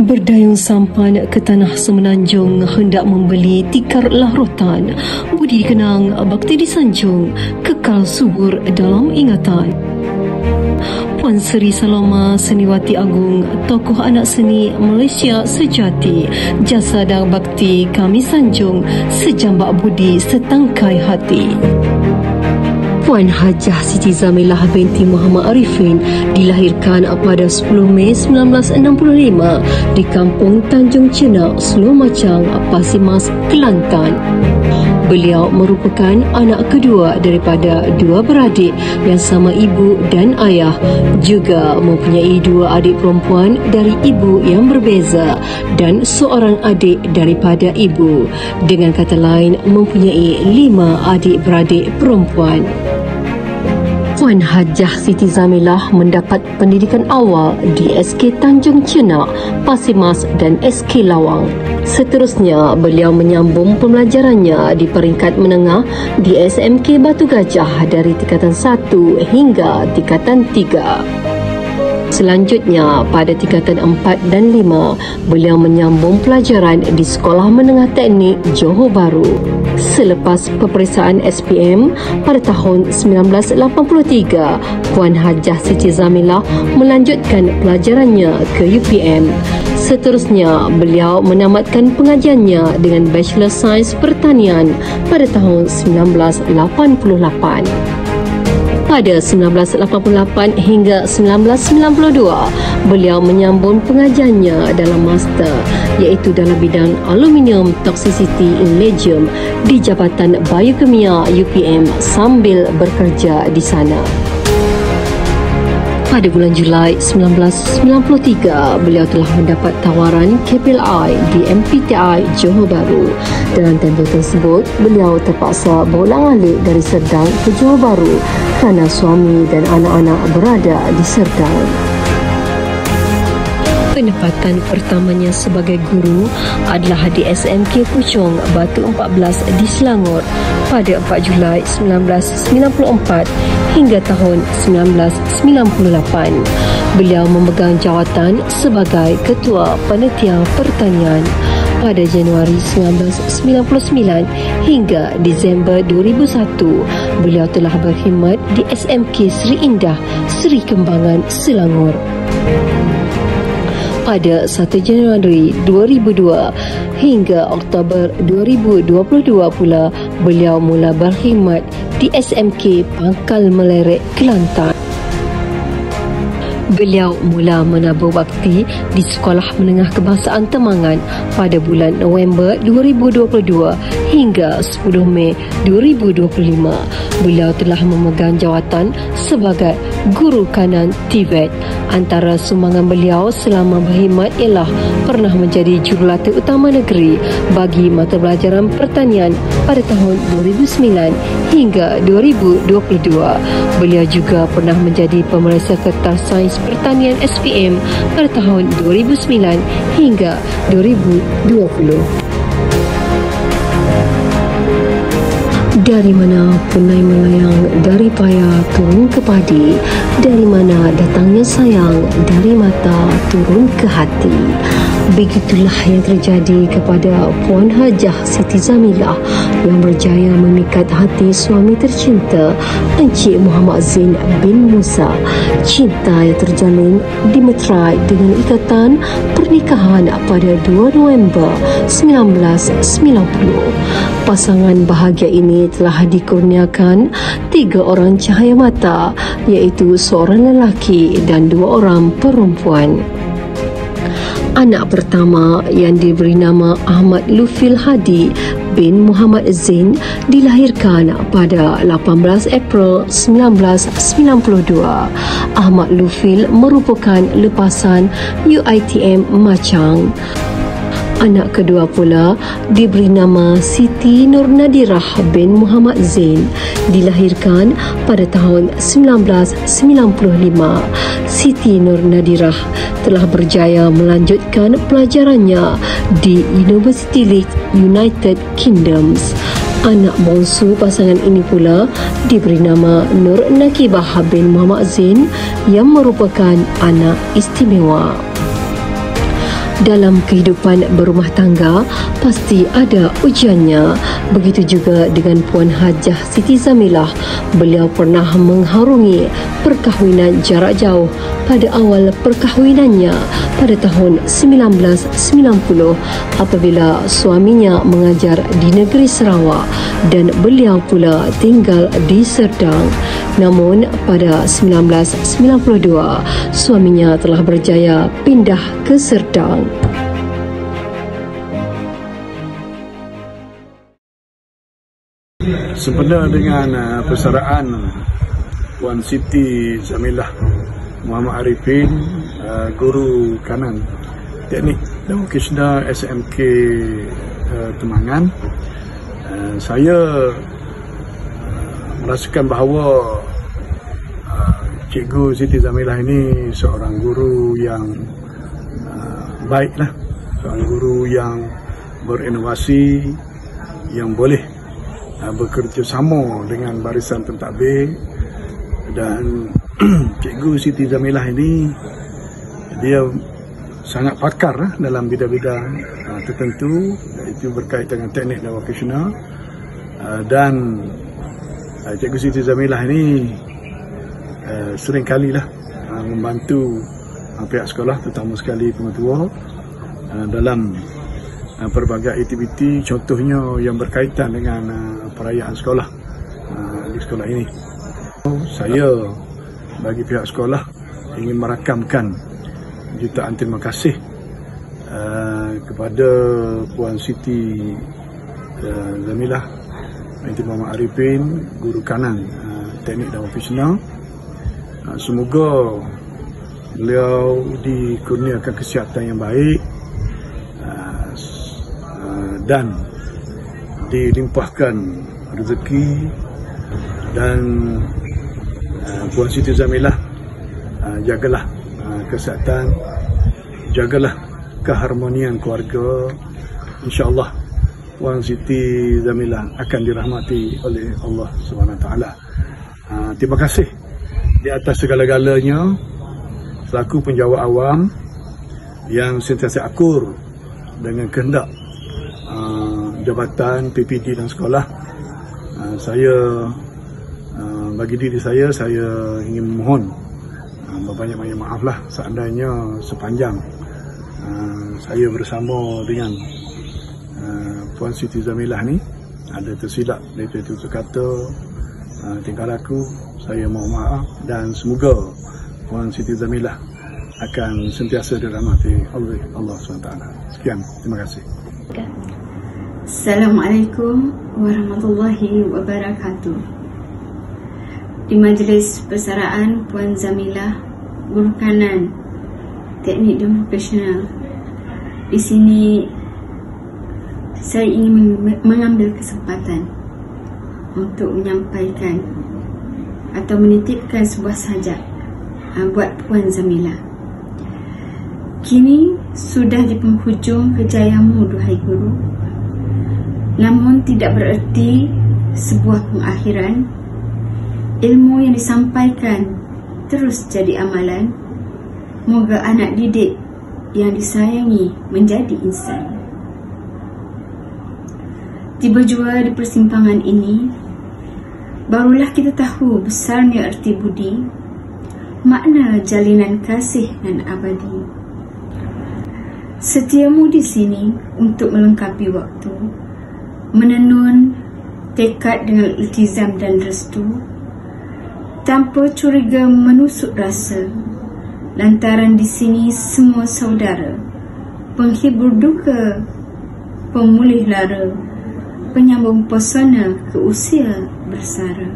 Berdayung sampan ke tanah semenanjung hendak membeli tikar lahrotan. Budi dikenang, bakti disanjung, kekal subur dalam ingatan. Puan Seri Saloma Seniwati Agung, tokoh anak seni Malaysia sejati, jasa dan bakti kami sanjung, sejambak budi setangkai hati. Puan Hajah Siti Zamilah binti Muhammad Arifin dilahirkan pada 10 Mei 1965 di Kampung Tanjung Cenak, Seluar Macang, Pasir Mas, Kelantan. Beliau merupakan anak kedua daripada dua beradik yang sama ibu dan ayah, juga mempunyai dua adik perempuan dari ibu yang berbeza dan seorang adik daripada ibu. Dengan kata lain, mempunyai 5 adik-beradik perempuan. Puan Hajah Siti Zamilah mendapat pendidikan awal di SK Tanjung Cenak, Pasir Mas dan SK Lawang. Seterusnya, beliau menyambung pembelajarannya di peringkat menengah di SMK Batu Gajah dari tingkatan 1 hingga tingkatan 3. Selanjutnya, pada tingkatan 4 dan 5, beliau menyambung pelajaran di Sekolah Menengah Teknik Johor Bahru. Selepas peperiksaan SPM pada tahun 1983, Puan Hajah Siti Zamilah melanjutkan pelajarannya ke UPM. Seterusnya, beliau menamatkan pengajiannya dengan Bachelor Sains Pertanian pada tahun 1988. Pada 1988 hingga 1992, beliau menyambung pengajiannya dalam master, iaitu dalam bidang Aluminium Toxicity in Legium di Jabatan Biokimia UPM sambil bekerja di sana. Pada bulan Julai 1993, beliau telah mendapat tawaran KPLI di MPTI Johor Bahru. Dalam tempoh tersebut, beliau terpaksa berulang-alik dari Serdang ke Johor Bahru kerana suami dan anak-anak berada di Serdang. Penempatan pertamanya sebagai guru adalah di SMK Puchong Batu 14 di Selangor pada 4 Julai 1994 hingga tahun 1998. Beliau memegang jawatan sebagai Ketua Panitia Pertanian. Pada Januari 1999 hingga Disember 2001, beliau telah berkhidmat di SMK Seri Indah, Seri Kembangan, Selangor. Pada 1 Januari 2002 hingga Oktober 2022 pula, beliau mula berkhidmat di SMK Pangkal Melerek, Kelantan. Beliau mula menabur bakti di Sekolah Menengah Kebangsaan Temangan pada bulan November 2022 hingga 10 Mei 2025. Beliau telah memegang jawatan sebagai Guru Kanan TVET. Antara sumbangan beliau selama berkhidmat ialah pernah menjadi Jurulatih Utama Negeri bagi mata pelajaran pertanian pada tahun 2009 hingga 2022. Beliau juga pernah menjadi Pemeriksa Kertas Sains Pertanian SPM pada tahun 2009 hingga 2020. Dari mana punai melayang, dari payah turun ke padi, dari mana datangnya sayang, dari mata turun ke hati. Begitulah yang terjadi kepada Puan Hajah Siti Zamilah yang berjaya memikat hati suami tercinta, Encik Muhammad Zain bin Musa. Cinta yang terjalin dimeterai dengan ikatan pernikahan pada 2 November 1990. Pasangan bahagia ini telah dikurniakan 3 orang cahaya mata, iaitu seorang lelaki dan 2 orang perempuan. Anak pertama yang diberi nama Ahmad Lufil Hadi bin Muhammad Zain dilahirkan pada 18 April 1992. Ahmad Lufil merupakan lepasan UiTM Machang. Anak kedua pula diberi nama Siti Nur Nadirah bin Muhammad Zain, dilahirkan pada tahun 1995. Siti Nur Nadirah telah berjaya melanjutkan pelajarannya di University Leeds, United Kingdoms. Anak bongsu pasangan ini pula diberi nama Nur Nakibah bin Muhammad Zain yang merupakan anak istimewa. Dalam kehidupan berumah tangga, pasti ada ujiannya. Begitu juga dengan Puan Hajah Siti Zamilah. Beliau pernah mengharungi perkahwinan jarak jauh pada awal perkahwinannya pada tahun 1990 apabila suaminya mengajar di negeri Sarawak dan beliau pula tinggal di Serdang. Namun pada 1992 suaminya telah berjaya pindah ke Serdang. Sempena dengan persaraan Puan Siti Zamilah Muhammad Arifin, guru kanan teknik dan vocasional SMK Temangan, saya merasakan bahawa Cikgu Siti Zamilah ini seorang guru yang baiklah, seorang guru yang berinovasi, yang boleh bekerjasama dengan barisan pentadbir. Dan Cikgu Siti Zamilah ini dia sangat pakar dalam bidang-bidang tertentu, iaitu berkaitan dengan teknik dan vocasional. Dan Cikgu Siti Zamilah ini seringkalilah membantu pihak sekolah, terutama sekali pengetua, dalam pelbagai aktiviti, contohnya yang berkaitan dengan perayaan sekolah di sekolah ini. Saya bagi pihak sekolah ingin merakamkan jutaan terima kasih kepada Puan Siti Zamilah binti Muhammad Arifin, guru kanan teknik dan vocasional. Semoga beliau dikurniakan kesihatan yang baik dan dilimpahkan rezeki. Dan Puan Siti Zamilah, jagalah kesihatan, jagalah keharmonian keluarga. InsyaAllah Puan Siti Zamilah akan dirahmati oleh Allah SWT. Terima kasih di atas segala-galanya selaku penjawat awam yang sentiasa akur dengan kehendak jabatan PPD dan sekolah. Saya bagi diri saya ingin memohon berbanyak-banyak maaflah seandainya sepanjang saya bersama dengan Puan Siti Zamilah ni ada tersilap dari tutur kata, tingkah laku. Saya mohon maaf dan semoga Puan Siti Zamilah akan sentiasa dirahmati oleh Allah SWT. Sekian, terima kasih. Assalamualaikum warahmatullahi wabarakatuh. Di majlis persaraan Puan Zamilah, guru kanan teknik dan vocasional, di sini saya ingin mengambil kesempatan untuk menyampaikan atau menitipkan sebuah sajak buat Puan Zamilah. Kini sudah di penghujung kejayaanmu, duhai guru. Namun tidak bererti sebuah pengakhiran. Ilmu yang disampaikan terus jadi amalan. Moga anak didik yang disayangi menjadi insan. Tiba jua di persimpangan ini, barulah kita tahu besarnya erti budi, makna jalinan kasih dan abadi. Setiamu di sini untuk melengkapi waktu, menenun tekad dengan iltizam dan restu, tanpa curiga menusuk rasa, lantaran di sini semua saudara, penghibur duka, pemulih lara, penyambung pesona ke usia bersara.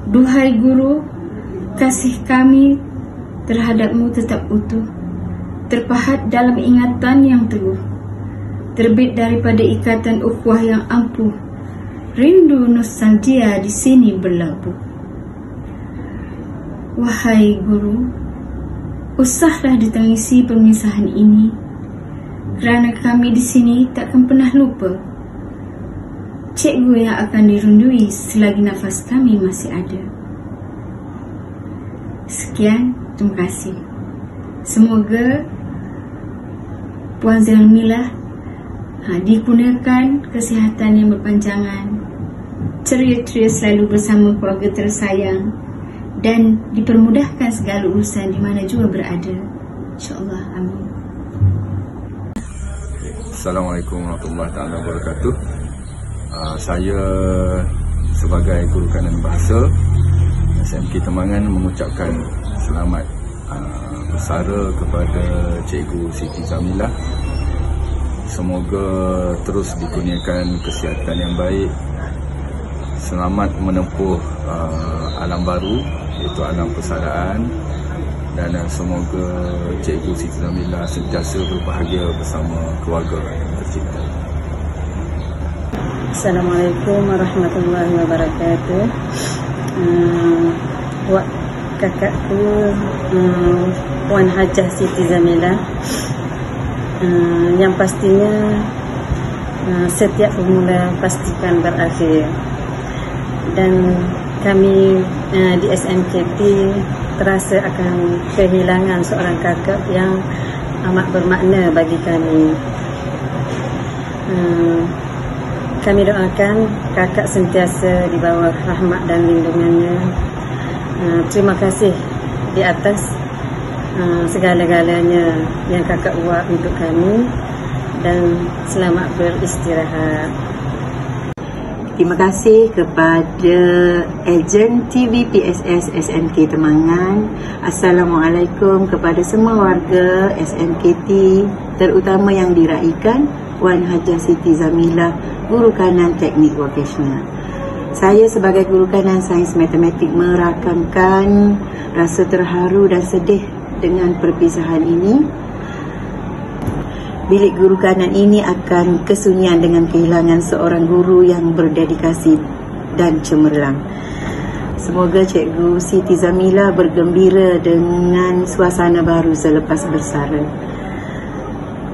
Duhai guru, kasih kami terhadapmu tetap utuh, terpahat dalam ingatan yang teguh, terbit daripada ikatan ukhuwah yang ampuh. Rindu nostalgia di sini berlabuh. Wahai guru, usahlah ditangisi permisahan ini, kerana kami di sini takkan pernah lupa cikgu yang akan dirundui selagi nafas kami masih ada. Sekian, terima kasih. Semoga Puan Zailmilah dikurniakan kesihatan yang berpanjangan, ceria-ceria selalu bersama keluarga tersayang, dan dipermudahkan segala urusan di mana juga berada. InsyaAllah. Amin. Assalamualaikum warahmatullahi wabarakatuh. Saya sebagai Guru Kanan Bahasa SMK Temangan mengucapkan selamat bersara kepada Cikgu Siti Zamilah. Semoga terus dikurniakan kesihatan yang baik, selamat menempuh alam baru iaitu alam persaraan, dan semoga Cikgu Siti Zamilah sentiasa berbahagia bersama keluarga tercinta. Assalamualaikum warahmatullahi wabarakatuh. Kakakku Puan Hajah Siti Zamilah, yang pastinya setiap formula pastikan berakhir, dan kami di SMKT terasa akan kehilangan seorang kakak yang amat bermakna bagi kami. Kami doakan kakak sentiasa di bawah rahmat dan lindungannya. Terima kasih di atas segala-galanya yang kakak buat untuk kami, dan selamat beristirahat. Terima kasih kepada ejen TV PSS SMK Temangan. Assalamualaikum kepada semua warga SMKT, terutama yang diraikan Puan Hajah Siti Zamilah, Guru Kanan Teknik Vocational. Saya sebagai Guru Kanan Sains Matematik merakamkan rasa terharu dan sedih dengan perpisahan ini. Bilik Guru Kanan ini akan kesunyian dengan kehilangan seorang guru yang berdedikasi dan cemerlang. Semoga Cikgu Siti Zamilah bergembira dengan suasana baru selepas bersara.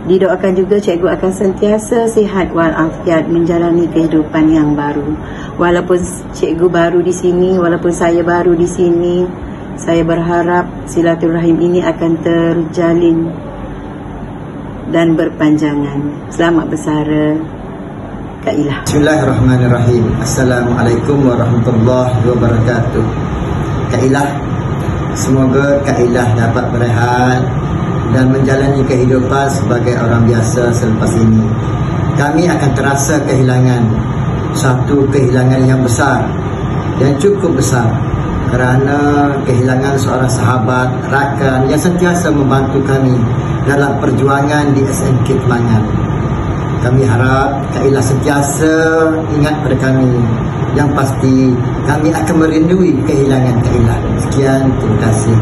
Didoakan juga cikgu akan sentiasa sihat walafiat menjalani kehidupan yang baru. Walaupun cikgu baru di sini, walaupun saya baru di sini, saya berharap silaturahim ini akan terjalin dan berpanjangan. Selamat bersara, Kak Ilah. Bismillahirrahmanirrahim. Assalamualaikum warahmatullahi wabarakatuh. Kak Ilah, semoga Kak Ilah dapat berehat dan menjalani kehidupan sebagai orang biasa selepas ini. Kami akan terasa kehilangan, satu kehilangan yang besar dan cukup besar, kerana kehilangan seorang sahabat, rakan yang sentiasa membantu kami dalam perjuangan di SMK Temangan. Kami harap Kak Ilah sentiasa ingat pada kami. Yang pasti kami akan merindui kehilangan Kak Ilah. Sekian, terima kasih.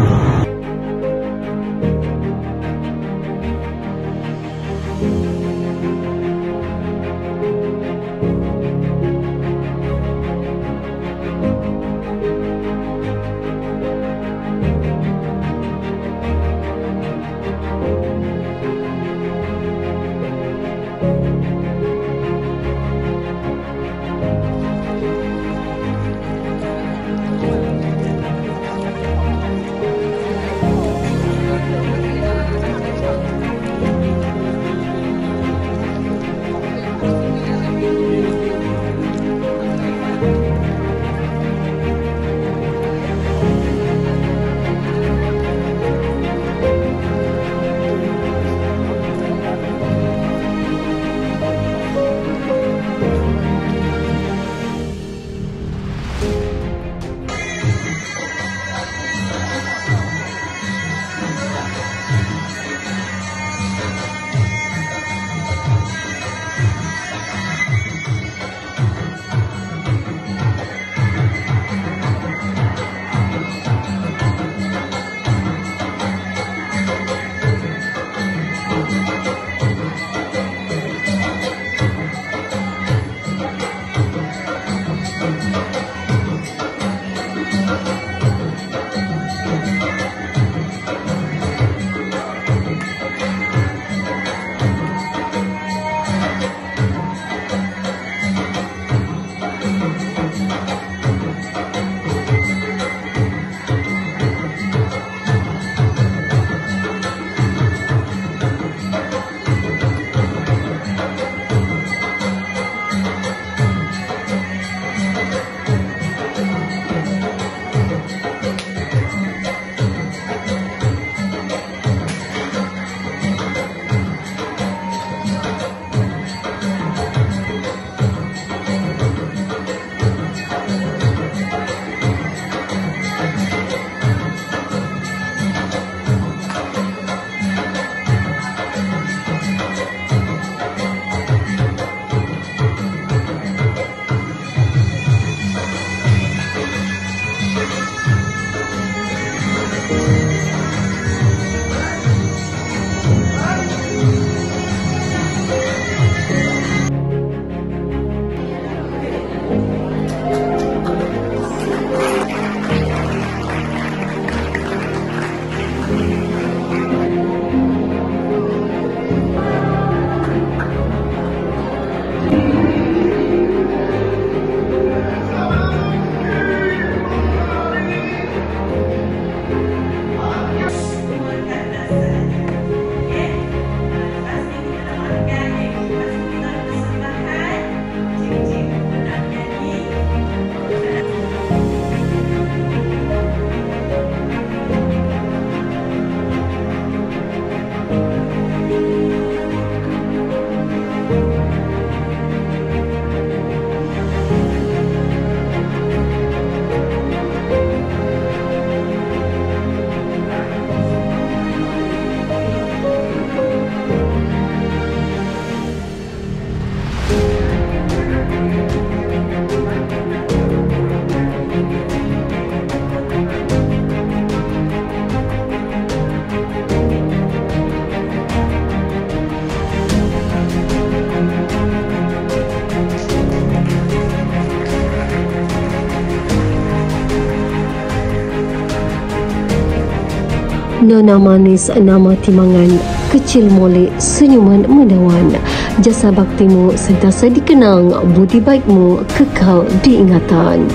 Nona manis nama timangan, kecil molek senyuman menawan. Jasa baktimu sentiasa dikenang, budi baikmu kekal diingatan.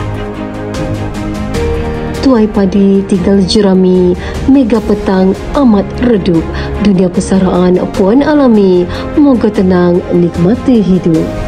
Tuai padi tinggal jerami, mega petang amat redup. Dunia persaraan puan alami, moga tenang nikmati hidup.